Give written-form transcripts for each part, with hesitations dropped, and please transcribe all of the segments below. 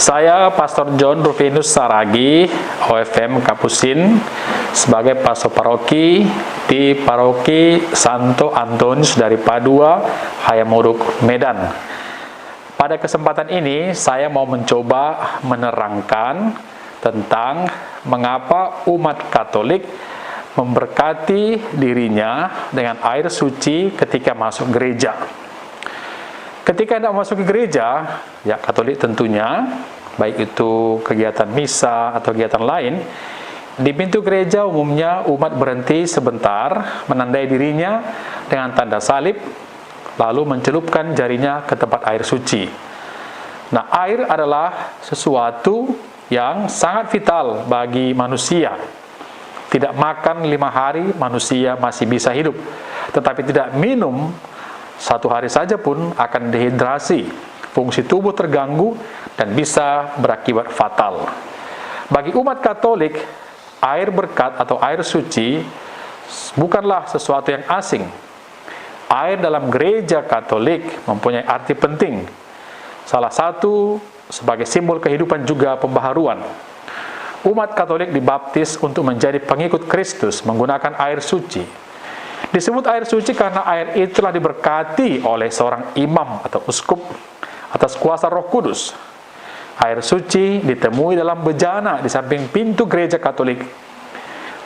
Saya Pastor John Rufinus Saragi, OFM Kapusin, sebagai pastor paroki di Paroki Santo Antonius dari Padua, Hayamuruk, Medan. Pada kesempatan ini, saya mau mencoba menerangkan tentang mengapa umat Katolik memberkati dirinya dengan air suci ketika masuk gereja. Ketika hendak masuk ke gereja, ya Katolik tentunya, baik itu kegiatan misa atau kegiatan lain, di pintu gereja umumnya umat berhenti sebentar, menandai dirinya dengan tanda salib, lalu mencelupkan jarinya ke tempat air suci. Nah, air adalah sesuatu yang sangat vital bagi manusia. Tidak makan 5 hari, manusia masih bisa hidup. Tetapi tidak minum 1 hari saja pun akan dehidrasi, fungsi tubuh terganggu, dan bisa berakibat fatal. Bagi umat Katolik, air berkat atau air suci bukanlah sesuatu yang asing. Air dalam gereja Katolik mempunyai arti penting. Salah satu sebagai simbol kehidupan juga pembaharuan. Umat Katolik dibaptis untuk menjadi pengikut Kristus menggunakan air suci. Disebut air suci karena air itu telah diberkati oleh seorang imam atau uskup atas kuasa Roh Kudus. Air suci ditemui dalam bejana di samping pintu gereja Katolik.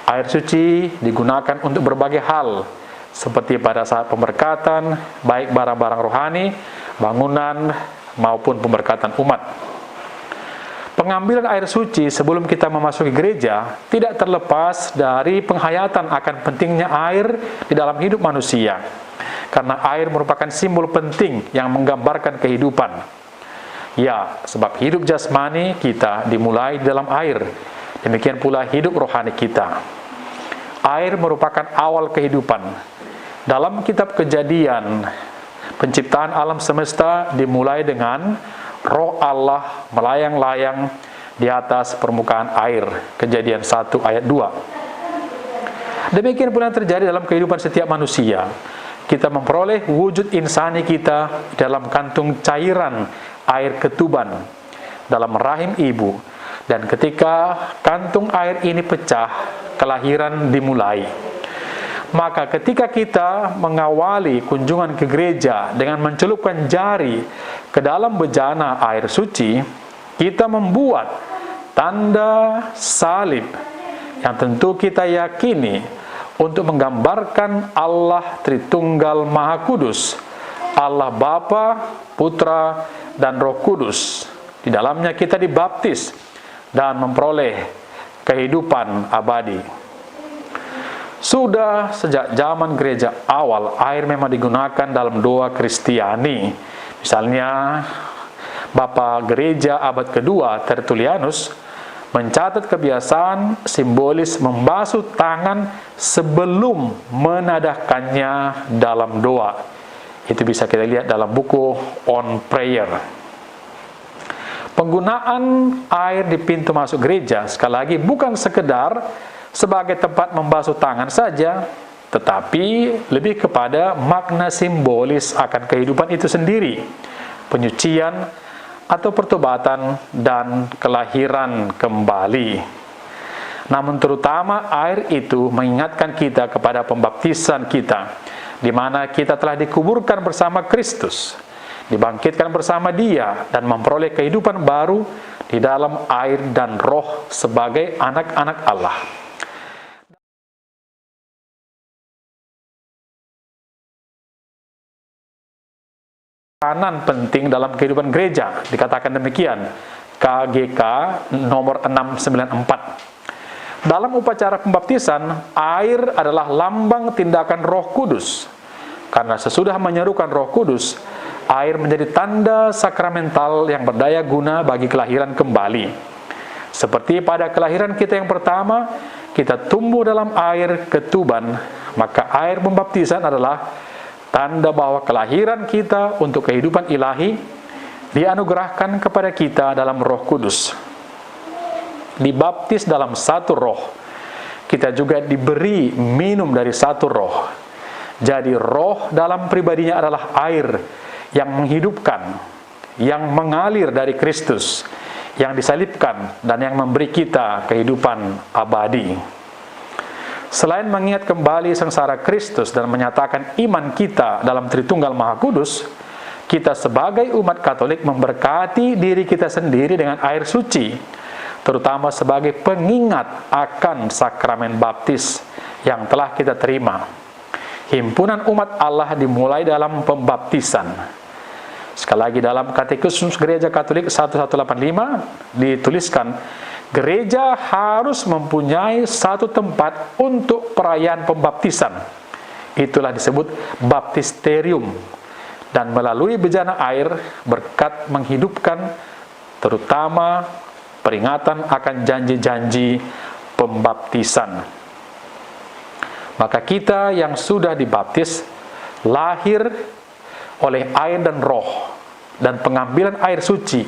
Air suci digunakan untuk berbagai hal, seperti pada saat pemberkatan, baik barang-barang rohani, bangunan, maupun pemberkatan umat. Pengambilan air suci sebelum kita memasuki gereja tidak terlepas dari penghayatan akan pentingnya air di dalam hidup manusia. Karena air merupakan simbol penting yang menggambarkan kehidupan. Ya, sebab hidup jasmani kita dimulai di dalam air. Demikian pula hidup rohani kita. Air merupakan awal kehidupan. Dalam kitab Kejadian, penciptaan alam semesta dimulai dengan Roh Allah melayang-layang di atas permukaan air. Kejadian 1 ayat 2. Demikian pula yang terjadi dalam kehidupan setiap manusia. Kita memperoleh wujud insani kita dalam kantung cairan air ketuban dalam rahim ibu. Dan ketika kantung air ini pecah, kelahiran dimulai. Maka ketika kita mengawali kunjungan ke gereja dengan mencelupkan jari ke dalam bejana air suci, kita membuat tanda salib yang tentu kita yakini untuk menggambarkan Allah Tritunggal Maha Kudus, Allah Bapa, Putra, dan Roh Kudus. Di dalamnya kita dibaptis dan memperoleh kehidupan abadi. Sudah sejak zaman gereja awal, air memang digunakan dalam doa Kristiani. Misalnya, Bapa Gereja abad kedua, Tertullianus, mencatat kebiasaan simbolis membasuh tangan sebelum menadahkannya dalam doa. Itu bisa kita lihat dalam buku On Prayer. Penggunaan air di pintu masuk gereja, sekali lagi, bukan sekedar sebagai tempat membasuh tangan saja, tetapi lebih kepada makna simbolis akan kehidupan itu sendiri, penyucian atau pertobatan dan kelahiran kembali. Namun terutama air itu mengingatkan kita kepada pembaptisan kita, di mana kita telah dikuburkan bersama Kristus, dibangkitkan bersama Dia, dan memperoleh kehidupan baru di dalam air dan roh sebagai anak-anak Allah. Peranan penting dalam kehidupan gereja, dikatakan demikian, KGK nomor 694. Dalam upacara pembaptisan, air adalah lambang tindakan Roh Kudus. Karena sesudah menyerukan Roh Kudus, air menjadi tanda sakramental yang berdaya guna bagi kelahiran kembali. Seperti pada kelahiran kita yang pertama, kita tumbuh dalam air ketuban, maka air pembaptisan adalah tanda bahwa kelahiran kita untuk kehidupan ilahi dianugerahkan kepada kita dalam Roh Kudus. Dibaptis dalam satu roh, kita juga diberi minum dari satu roh. Jadi roh dalam pribadinya adalah air yang menghidupkan, yang mengalir dari Kristus, yang disalibkan dan yang memberi kita kehidupan abadi. Selain mengingat kembali sengsara Kristus dan menyatakan iman kita dalam Tritunggal Maha Kudus, kita sebagai umat Katolik memberkati diri kita sendiri dengan air suci, terutama sebagai pengingat akan sakramen baptis yang telah kita terima. Himpunan umat Allah dimulai dalam pembaptisan. Sekali lagi, dalam Katekismus Gereja Katolik 1185 dituliskan, gereja harus mempunyai satu tempat untuk perayaan pembaptisan. Itulah disebut baptisterium. Dan melalui bejana air, berkat menghidupkan terutama peringatan akan janji-janji pembaptisan. Maka kita yang sudah dibaptis, lahir oleh air dan roh, dan pengambilan air suci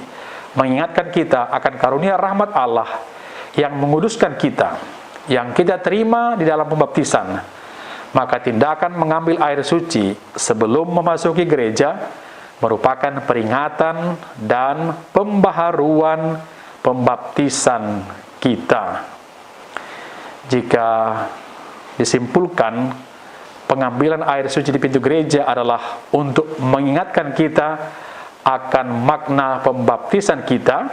mengingatkan kita akan karunia rahmat Allah yang menguduskan kita, yang kita terima di dalam pembaptisan. Maka tindakan mengambil air suci sebelum memasuki gereja merupakan peringatan dan pembaharuan pembaptisan kita. Jika disimpulkan, pengambilan air suci di pintu gereja adalah untuk mengingatkan kita akan makna pembaptisan kita,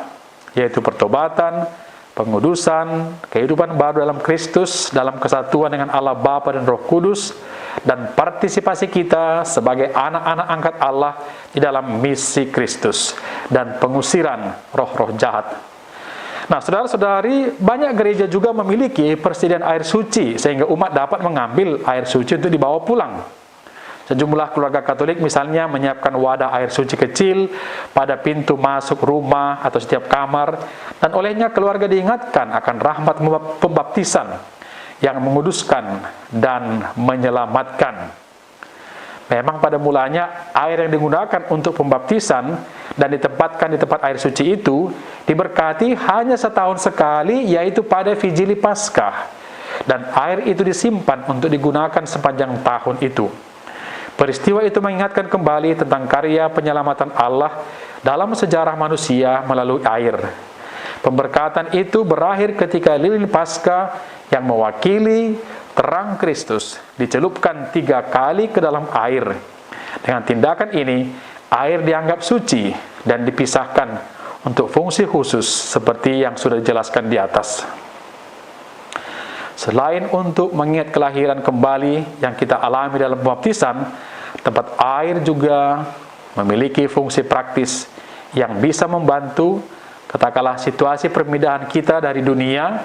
yaitu pertobatan, pengudusan, kehidupan baru dalam Kristus, dalam kesatuan dengan Allah Bapa dan Roh Kudus, dan partisipasi kita sebagai anak-anak angkat Allah di dalam misi Kristus, dan pengusiran roh-roh jahat. Nah, saudara-saudari, banyak gereja juga memiliki persediaan air suci, sehingga umat dapat mengambil air suci untuk dibawa pulang. Sejumlah keluarga Katolik misalnya menyiapkan wadah air suci kecil pada pintu masuk rumah atau setiap kamar, dan olehnya keluarga diingatkan akan rahmat pembaptisan yang menguduskan dan menyelamatkan. Memang pada mulanya air yang digunakan untuk pembaptisan dan ditempatkan di tempat air suci itu diberkati hanya setahun sekali, yaitu pada Vigili Paskah, dan air itu disimpan untuk digunakan sepanjang tahun itu. Peristiwa itu mengingatkan kembali tentang karya penyelamatan Allah dalam sejarah manusia melalui air. Pemberkatan itu berakhir ketika lilin Paskah yang mewakili terang Kristus dicelupkan 3 kali ke dalam air. Dengan tindakan ini, air dianggap suci dan dipisahkan untuk fungsi khusus seperti yang sudah dijelaskan di atas. Selain untuk mengingat kelahiran kembali yang kita alami dalam pembaptisan, tempat air juga memiliki fungsi praktis yang bisa membantu katakanlah situasi perpindahan kita dari dunia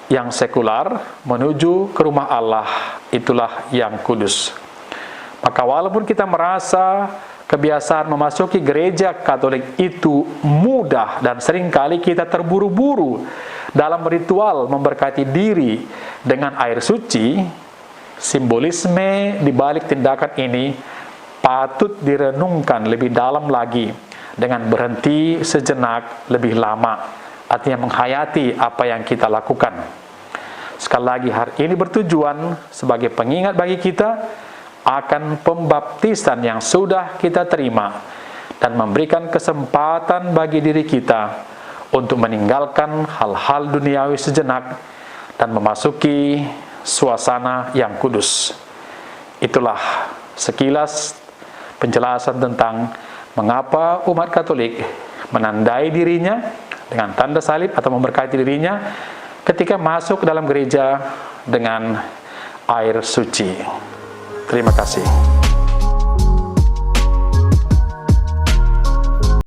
yang sekular menuju ke rumah Allah, itulah yang kudus. Maka walaupun kita merasa kebiasaan memasuki gereja Katolik itu mudah dan seringkali kita terburu-buru dalam ritual memberkati diri dengan air suci, simbolisme di balik tindakan ini patut direnungkan lebih dalam lagi dengan berhenti sejenak lebih lama, artinya menghayati apa yang kita lakukan. Sekali lagi, hari ini bertujuan sebagai pengingat bagi kita akan pembaptisan yang sudah kita terima dan memberikan kesempatan bagi diri kita untuk meninggalkan hal-hal duniawi sejenak dan memasuki suasana yang kudus. Itulah sekilas penjelasan tentang mengapa umat Katolik menandai dirinya dengan tanda salib atau memberkati dirinya ketika masuk ke dalam gereja dengan air suci. Terima kasih.